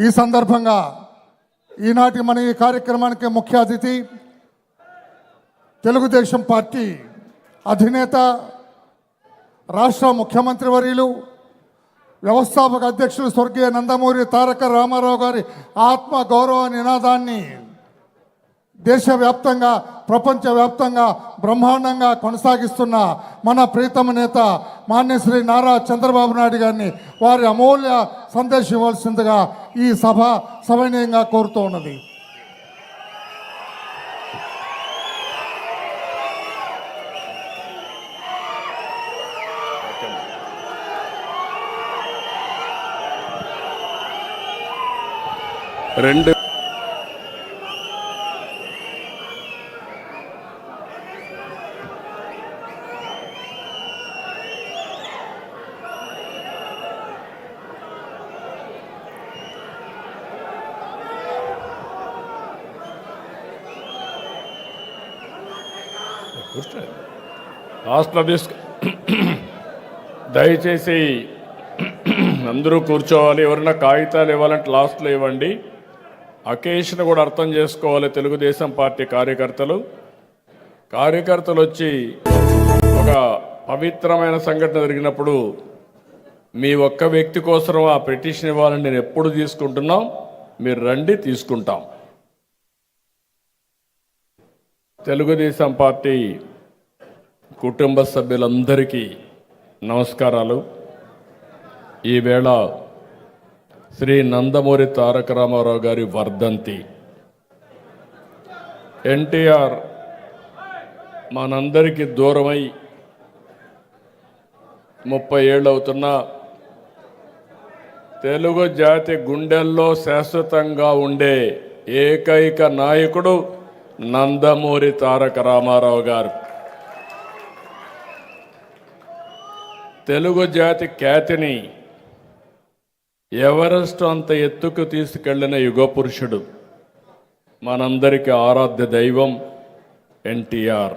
ఈ సందర్భంగా ఈనాటి మన ఈ కార్యక్రమానికి ముఖ్య అతిథి తెలుగుదేశం పార్టీ అధినేత, రాష్ట్ర ముఖ్యమంత్రి వర్యులు, వ్యవస్థాపక అధ్యక్షులు స్వర్గీయ నందమూరి తారక రామారావు గారి ఆత్మ గౌరవ నినాదాన్ని దేశవ్యాప్తంగా, ప్రపంచవ్యాప్తంగా బ్రహ్మాండంగా కొనసాగిస్తున్న మన ప్రీతమ నేత మాన్యశ్రీ నారా చంద్రబాబు నాయుడు గారిని వారి అమూల్య సందేశం ఇవ్వాల్సిందిగా ఈ సభ సవినయంగా కోరుతూ ఉన్నది. రెండు దయచేసి అందరూ కూర్చోవాలి. ఎవరైనా కాగితాలు ఇవ్వాలంటే లాస్ట్లో ఇవ్వండి. అకేషన్ కూడా అర్థం చేసుకోవాలి. తెలుగుదేశం పార్టీ కార్యకర్తలు వచ్చి ఒక పవిత్రమైన సంఘటన జరిగినప్పుడు మీ ఒక్క వ్యక్తి కోసం ఆ పిటిషన్ ఇవ్వాలని నేను ఎప్పుడు తీసుకుంటున్నాం. మీరు రండి, తీసుకుంటాం. తెలుగుదేశం పార్టీ కుటుంబ సభ్యులందరికీ నమస్కారాలు. ఈవేళ శ్రీ నందమూరి తారక రామారావు గారి వర్ధంతి. ఎన్టీఆర్ మనందరికీ దూరమై 30 ఏళ్ళు అవుతున్నా తెలుగు జాతి గుండెల్లో శాశ్వతంగా ఉండే ఏకైక నాయకుడు నందమూరి తారక రామారావు గారు. తెలుగు జాతి ఖ్యాతిని ఎవరెస్ట్ అంత ఎత్తుకు తీసుకెళ్లిన యుగ పురుషుడు, మనందరికీ ఆరాధ్య దైవం ఎన్టీఆర్.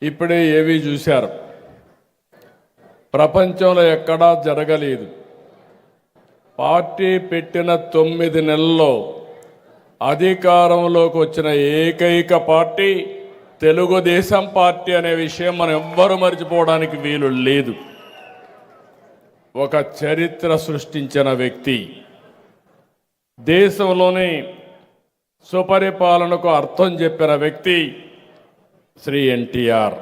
ఇప్పుడే ఏవి చూశారు, ప్రపంచంలో ఎక్కడా జరగలేదు. పార్టీ పెట్టిన 9 నెలల్లో అధికారంలోకి వచ్చిన ఏకైక పార్టీ తెలుగుదేశం పార్టీ అనే విషయం మనం ఎవ్వరూ మర్చిపోవడానికి వీలు లేదు. ఒక చరిత్ర సృష్టించిన వ్యక్తి, దేశంలోనే సుపరిపాలనకు అర్థం చెప్పిన వ్యక్తి శ్రీ ఎన్టీఆర్.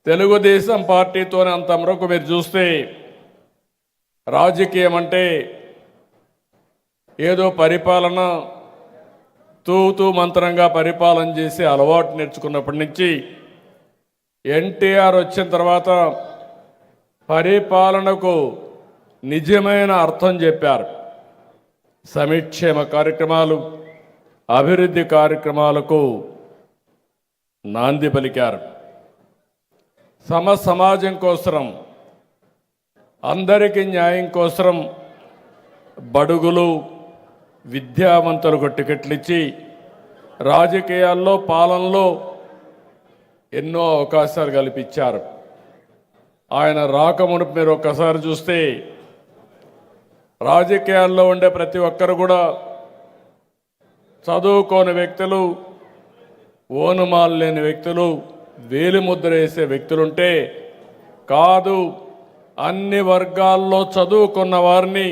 తెలుగుదేశం పార్టీతోనే అంతవరకు మీరు చూస్తే రాజకీయం అంటే ఏదో పరిపాలన తూతూ మంత్రంగా పరిపాలన చేసి అలవాటు నేర్చుకున్నప్పటి నుంచి ఎన్టీఆర్ వచ్చిన తర్వాత పరిపాలనకు నిజమైన అర్థం చెప్పారు. సంక్షేమ కార్యక్రమాలు, అభివృద్ధి కార్యక్రమాలకు నాంది పలికారు. సమాజం కోసం, అందరికీ న్యాయం కోసం బడుగులు, విద్యావంతులకు టికెట్లు ఇచ్చి రాజకీయాల్లో, పాలనలో ఎన్నో అవకాశాలు కల్పించారు. ఆయన రాకమునుపు మీరు ఒక్కసారి చూస్తే రాజకీయాల్లో ఉండే ప్రతి ఒక్కరు కూడా చదువుకోని వ్యక్తులు, ఓనుమాలు లేని వ్యక్తులు, వేలిముద్ర వేసే వ్యక్తులుంటే కాదు, అన్ని వర్గాల్లో చదువుకున్న వారిని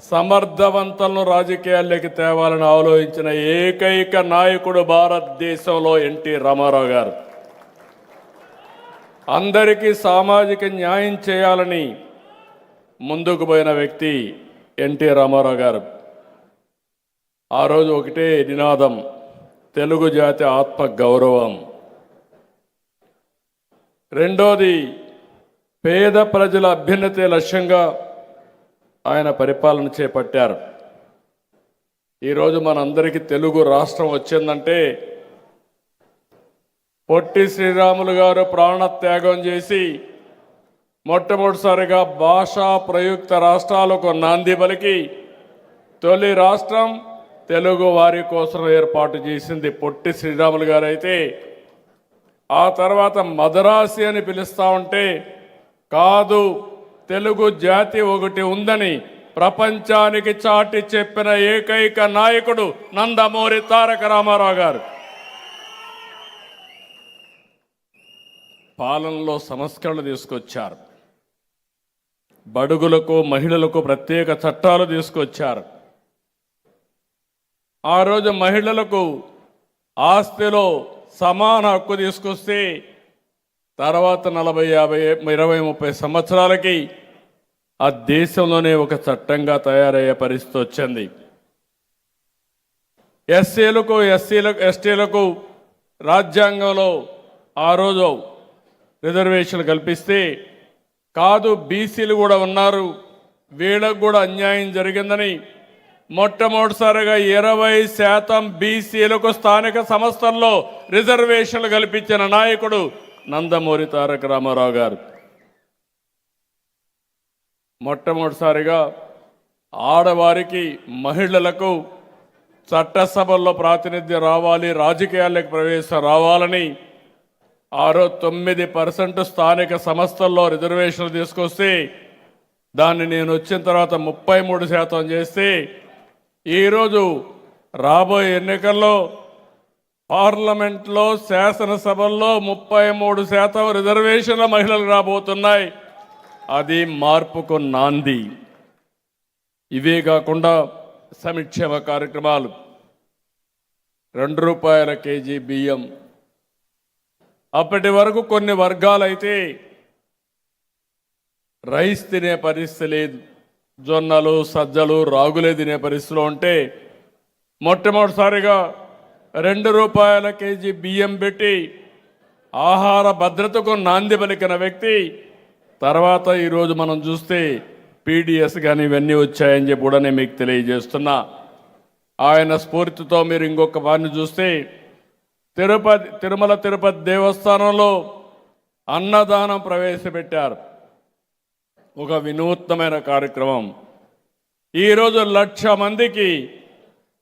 సమర్థవంతులను రాజకీయాల్లోకి తేవాలని ఆలోచించిన ఏకైక నాయకుడు భారతదేశంలో ఎన్టీ రామారావు గారు. అందరికీ సామాజిక న్యాయం చేయాలని ముందుకు పోయిన వ్యక్తి ఎన్టీ రామారావు గారు. ఆ రోజు ఒకటే నినాదం, తెలుగు జాతి ఆత్మ గౌరవం. రెండోది, పేద ప్రజల అభ్యున్నతి లక్ష్యంగా ఆయన పరిపాలన చేపట్టారు. ఈరోజు మనందరికీ తెలుగు రాష్ట్రం వచ్చిందంటే పొట్టి శ్రీరాములు గారు ప్రాణత్యాగం చేసి మొట్టమొదటిసారిగా భాషా ప్రయుక్త రాష్ట్రాలకు నాంది పలికి తొలి రాష్ట్రం తెలుగు వారి కోసం ఏర్పాటు చేసింది పొట్టి శ్రీరాములు గారు అయితే, ఆ తర్వాత మదరాసి అని పిలుస్తా ఉంటే కాదు, తెలుగు జాతి ఒకటి ఉందని ప్రపంచానికి చాటి చెప్పిన ఏకైక నాయకుడు నందమూరి తారక రామారావు గారు. పాలనలో సంస్కరణలు తీసుకొచ్చారు. బడుగులకు మహిళలకు ప్రత్యేక చట్టాలు తీసుకొచ్చారు. ఆ రోజు మహిళలకు ఆస్తిలో సమాన హక్కు తీసుకొస్తే తర్వాత 40, 50, 20, 30 సంవత్సరాలకి ఆ దేశంలోనే ఒక చట్టంగా తయారయ్యే పరిస్థితి వచ్చింది. ఎస్సీలకు ఎస్టీలకు రాజ్యాంగంలో ఆ రోజు రిజర్వేషన్లు కల్పిస్తే కాదు బీసీలు కూడా ఉన్నారు, వీళ్ళకు కూడా అన్యాయం జరిగిందని మొట్టమొదటిసారిగా 20% బీసీలకు స్థానిక సంస్థల్లో రిజర్వేషన్లు కల్పించిన నాయకుడు నందమూరి తారక రామారావు గారు. మొట్టమొదటిసారిగా ఆడవారికి మహిళలకు చట్టసభల్లో ప్రాతినిధ్యం రావాలి, రాజకీయాలకు ప్రవేశం రావాలని ఆ రోజు 9% స్థానిక సంస్థల్లో రిజర్వేషన్లు తీసుకొస్తే దాన్ని నేను వచ్చిన తర్వాత 33% చేస్తే ఈరోజు రాబోయే ఎన్నికల్లో పార్లమెంట్లో శాసనసభల్లో 33% రిజర్వేషన్ల మహిళలు రాబోతున్నాయి. అది మార్పుకు నాంది. ఇవే కాకుండా సంక్షేమ కార్యక్రమాలు, ₹2 కేజీ బియ్యం. అప్పటి వరకు కొన్ని వర్గాలైతే రైస్ తినే పరిస్థితి లేదు, జొన్నలు సజ్జలు రాగులే తినే పరిస్థితిలో ఉంటే మొట్టమొదటిసారిగా ₹2 కేజీ బియ్యం పెట్టి ఆహార భద్రతకు నాంది పలికిన వ్యక్తి. తర్వాత ఈరోజు మనం చూస్తే పీడిఎస్ కానీ ఇవన్నీ వచ్చాయని చెప్పి కూడా నేను మీకు తెలియజేస్తున్నా. ఆయన స్ఫూర్తితో మీరు ఇంకొక వారిని చూస్తే తిరుమల తిరుపతి దేవస్థానంలో అన్నదానం ప్రవేశపెట్టారు. ఒక వినూత్నమైన కార్యక్రమం. ఈరోజు 1,00,000 మందికి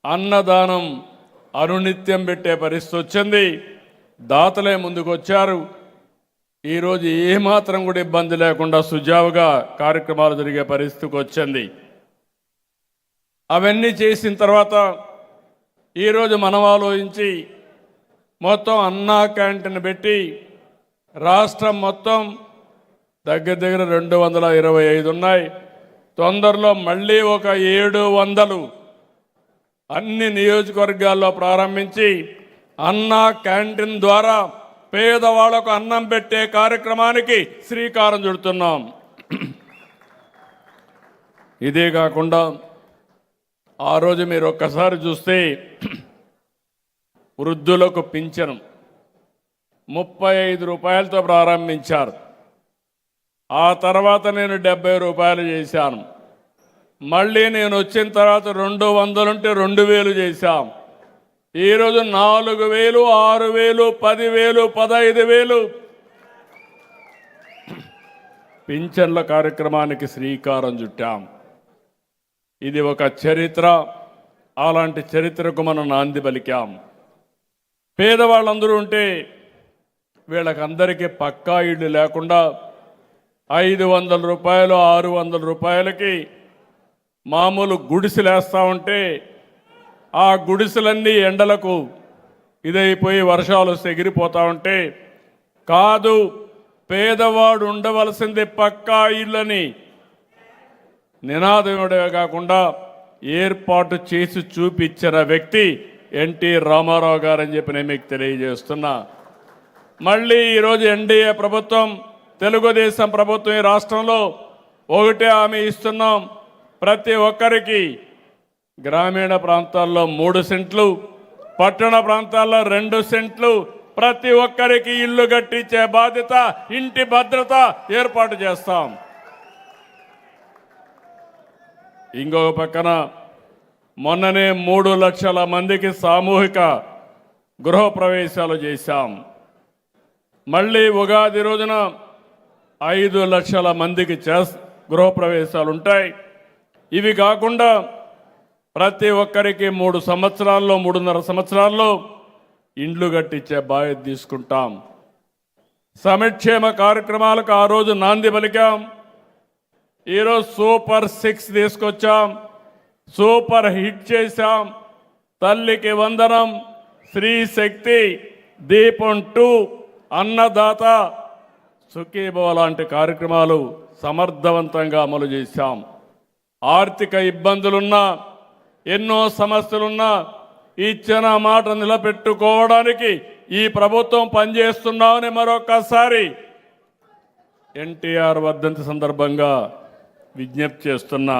అన్నదానం అనునిత్యం పెట్టే పరిస్థితి వచ్చింది. దాతలే ముందుకు వచ్చారు. ఈరోజు ఏమాత్రం కూడా ఇబ్బంది లేకుండా సుజావుగా కార్యక్రమాలు జరిగే పరిస్థితికి వచ్చింది. అవన్నీ చేసిన తర్వాత ఈరోజు మనం ఆలోచించి మొత్తం అన్నా క్యాంటీన్ పెట్టి రాష్ట్రం మొత్తం దగ్గర 225 ఉన్నాయి. తొందరలో మళ్ళీ ఒక 700 అన్ని నియోజకవర్గాల్లో ప్రారంభించి అన్నా క్యాంటీన్ ద్వారా పేదవాళ్లకు అన్నం పెట్టే కార్యక్రమానికి శ్రీకారం చుడుతున్నాం. ఇదే కాకుండా ఆ రోజు మీరు ఒక్కసారి చూస్తే వృద్ధులకు పింఛను ₹35 ప్రారంభించారు. ఆ తర్వాత నేను ₹70 చేశాను. మళ్ళీ నేను వచ్చిన తర్వాత 200 ఉంటే 2000 చేశాం. ఈరోజు 4000, 6000, 10,000, 15,000 పింఛన్ల కార్యక్రమానికి శ్రీకారం చుట్టాం. ఇది ఒక చరిత్ర. అలాంటి చరిత్రకు మనం నాంది పలికాం. పేదవాళ్ళందరూ ఉంటే వీళ్ళకందరికీ పక్కా ఇళ్ళు లేకుండా ₹500, ₹600 మామూలు గుడిసెలేస్తూ ఉంటే ఆ గుడిసెలన్నీ ఎండలకు ఇదైపోయి వర్షాలు ఎగిరిపోతూ ఉంటే కాదు, పేదవాడు ఉండవలసింది పక్కా ఇళ్ళని నినాదమే కాకుండా ఏర్పాటు చేసి చూపించిన వ్యక్తి ఎన్టీ రామారావు గారు అని చెప్పి నేను మీకు తెలియజేస్తున్నా. మళ్ళీ ఈరోజు ఎన్డీఏ ప్రభుత్వం, తెలుగుదేశం ప్రభుత్వం ఈ రాష్ట్రంలో ఒకటే హామీ ఇస్తున్నాం. ప్రతి ఒక్కరికి గ్రామీణ ప్రాంతాల్లో 3 సెంట్లు, పట్టణ ప్రాంతాల్లో 2 సెంట్లు, ప్రతి ఒక్కరికి ఇల్లు కట్టించే బాధ్యత, ఇంటి భద్రత ఏర్పాటు చేస్తాం. ఇంకొక పక్కన మొన్ననే 3 లక్షల మందికి సామూహిక గృహప్రవేశాలు చేశాం. మళ్ళీ ఉగాది రోజున 5 లక్షల మందికి గృహప్రవేశాలు ఉంటాయి. ఇవి కాకుండా ప్రతి ఒక్కరికి 3 సంవత్సరాల్లో 3.5 సంవత్సరాల్లో ఇండ్లు కట్టించే బాధ్యత తీసుకుంటాం. సంక్షేమ కార్యక్రమాలకు ఆ రోజు నాంది పలికాం. ఈరోజు సూపర్ 6 తీసుకొచ్చాం, సూపర్ హిట్ చేశాం. తల్లికి వందనం, స్త్రీ శక్తి, దీపం 2, అన్నదాత, సుఖీభవ లాంటి కార్యక్రమాలు సమర్థవంతంగా అమలు చేశాం. ఆర్థిక ఇబ్బందులున్నా, ఎన్నో సమస్యలున్నా ఇచ్చిన మాట నిలబెట్టుకోవడానికి ఈ ప్రభుత్వం పనిచేస్తున్నామని మరొకసారి ఎన్టీఆర్ వర్ధంతి సందర్భంగా విజ్ఞప్తి చేస్తున్నా.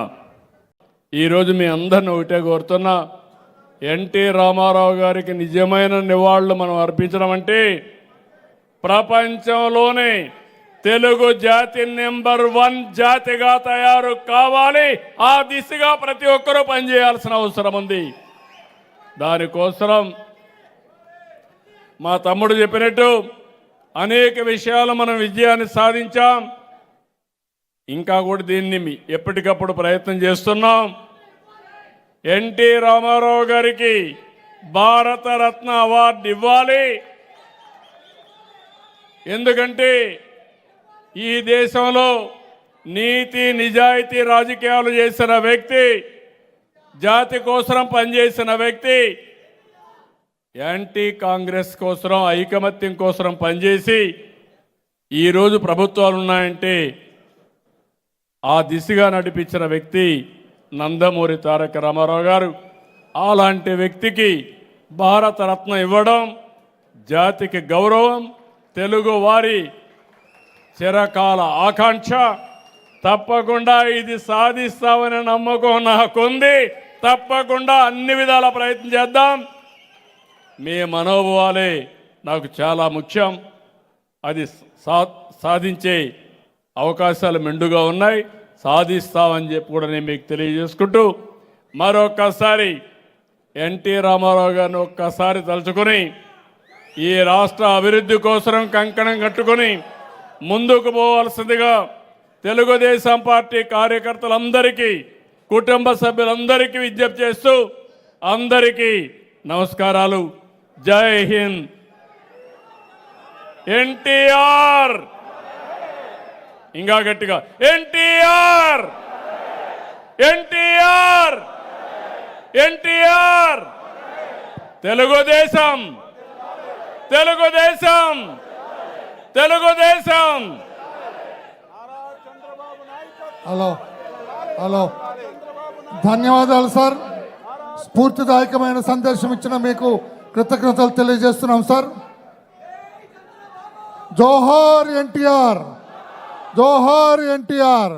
ఈరోజు మీ అందరిని ఒకటే కోరుతున్నా, ఎన్టీ రామారావు గారికి నిజమైన నివాళులు మనం అర్పించడం అంటే ప్రపంచంలోనే తెలుగు జాతి నెంబర్ 1 జాతిగా తయారు కావాలి. ఆ దిశగా ప్రతి ఒక్కరూ పనిచేయాల్సిన అవసరం ఉంది. దానికోసం మా తమ్ముడు చెప్పినట్టు అనేక విషయాలు మనం విజయాన్ని సాధించాం. ఇంకా కూడా దీన్ని ఎప్పటికప్పుడు ప్రయత్నం చేస్తున్నాం. ఎన్టీ రామారావు గారికి భారతరత్న అవార్డు ఇవ్వాలి. ఎందుకంటే ఈ దేశంలో నీతి నిజాయితీ రాజకీయాలు చేసిన వ్యక్తి, జాతి కోసం పనిచేసిన వ్యక్తి, యాంటీ కాంగ్రెస్ కోసం, ఐకమత్యం కోసం పనిచేసి ఈరోజు ప్రభుత్వాలు ఉన్నాయంటే ఆ దిశగా నడిపించిన వ్యక్తి నందమూరి తారక రామారావు గారు. అలాంటి వ్యక్తికి భారతరత్న ఇవ్వడం జాతికి గౌరవం, తెలుగు వారి చిరకాల ఆకాంక్ష. తప్పకుండా ఇది సాధిస్తామనే నమ్మకం నాకుంది. తప్పకుండా అన్ని విధాల ప్రయత్నం చేద్దాం. మీ మనోభావాలే నాకు చాలా ముఖ్యం. అది సాధించే అవకాశాలు మెండుగా ఉన్నాయి. సాధిస్తామని చెప్పి కూడా నేను మీకు తెలియజేసుకుంటూ మరొక్కసారి ఎన్టీ రామారావు గారిని ఒక్కసారి తలుచుకొని ఈ రాష్ట్ర అభివృద్ధి కోసం కంకణం కట్టుకొని ముందుకు పోవాల్సిందిగా తెలుగుదేశం పార్టీ కార్యకర్తలందరికీ, కుటుంబ సభ్యులందరికీ విజ్ఞప్తి చేస్తూ అందరికీ నమస్కారాలు. జై హింద్. ఎన్టీఆర్, ఇంకా గట్టిగా ఎన్టీఆర్, ఎన్టీఆర్, ఎన్టీఆర్. తెలుగుదేశం, తెలుగుదేశం, తెలుగుదేశం. హలో హలో ధన్యవాదాలు సార్. స్ఫూర్తిదాయకమైన సందేశం ఇచ్చిన మీకు కృతజ్ఞతలు తెలియజేస్తున్నాం సార్. జోహార్ ఎన్టీఆర్, జోహార్ ఎన్టీఆర్.